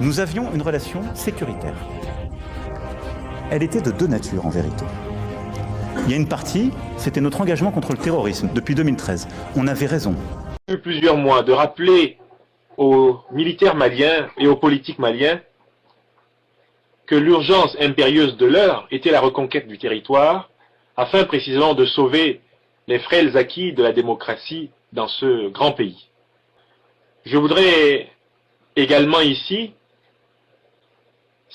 Nous avions une relation sécuritaire. Elle était de deux natures en vérité. Il y a une partie, c'était notre engagement contre le terrorisme depuis 2013. On avait raison. Depuis plusieurs mois de rappeler aux militaires maliens et aux politiques maliens que l'urgence impérieuse de l'heure était la reconquête du territoire, afin précisément de sauver les frêles acquis de la démocratie dans ce grand pays. Je voudrais également ici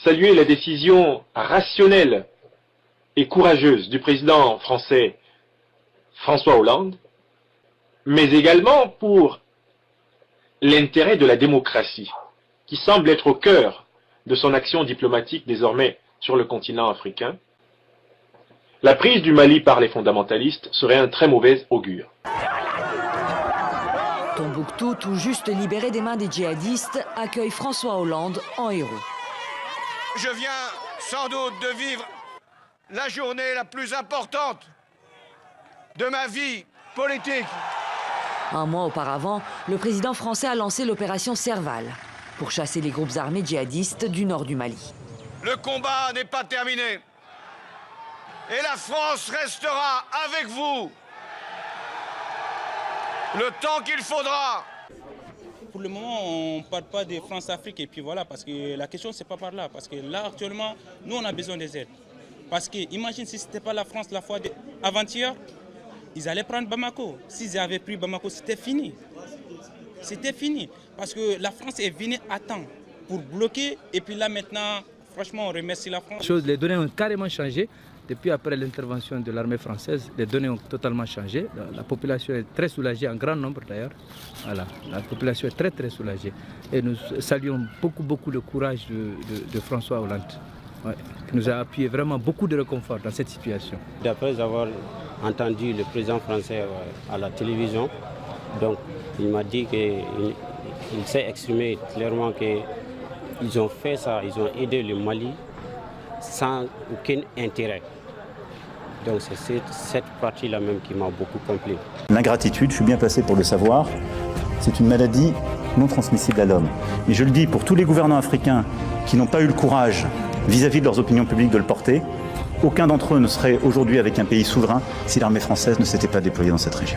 saluer la décision rationnelle et courageuse du président français François Hollande, mais également pour l'intérêt de la démocratie, qui semble être au cœur de son action diplomatique désormais sur le continent africain. La prise du Mali par les fondamentalistes serait un très mauvais augure. Tombouctou, tout juste libéré des mains des djihadistes, accueille François Hollande en héros. Je viens sans doute de vivre la journée la plus importante de ma vie politique. Un mois auparavant, le président français a lancé l'opération Serval pour chasser les groupes armés djihadistes du nord du Mali. Le combat n'est pas terminé. Et la France restera avec vous le temps qu'il faudra. Pour le moment, on ne parle pas de France-Afrique et puis voilà, parce que la question, c'est pas par là. Parce que là, actuellement, nous, on a besoin des aides. Parce que, imagine si ce n'était pas la France la fois avant-hier, ils allaient prendre Bamako. S'ils avaient pris Bamako, c'était fini. C'était fini. Parce que la France est venue à temps pour bloquer. Et puis là, maintenant, franchement, on remercie la France. Les données ont carrément changé. Depuis après l'intervention de l'armée française, les données ont totalement changé. La population est très soulagée, en grand nombre d'ailleurs. Voilà, la population est très soulagée. Et nous saluons beaucoup le courage de François Hollande, qui nous a appuyé vraiment beaucoup de réconfort dans cette situation. D'après avoir entendu le président français à la télévision, donc il m'a dit qu'il s'est exprimé clairement qu'ils ont fait ça, ils ont aidé le Mali sans aucun intérêt. Donc c'est cette partie-là même qui m'a beaucoup compris. L'ingratitude, je suis bien placé pour le savoir, c'est une maladie non transmissible à l'homme. Et je le dis pour tous les gouvernants africains qui n'ont pas eu le courage vis-à-vis de leurs opinions publiques de le porter, aucun d'entre eux ne serait aujourd'hui avec un pays souverain si l'armée française ne s'était pas déployée dans cette région.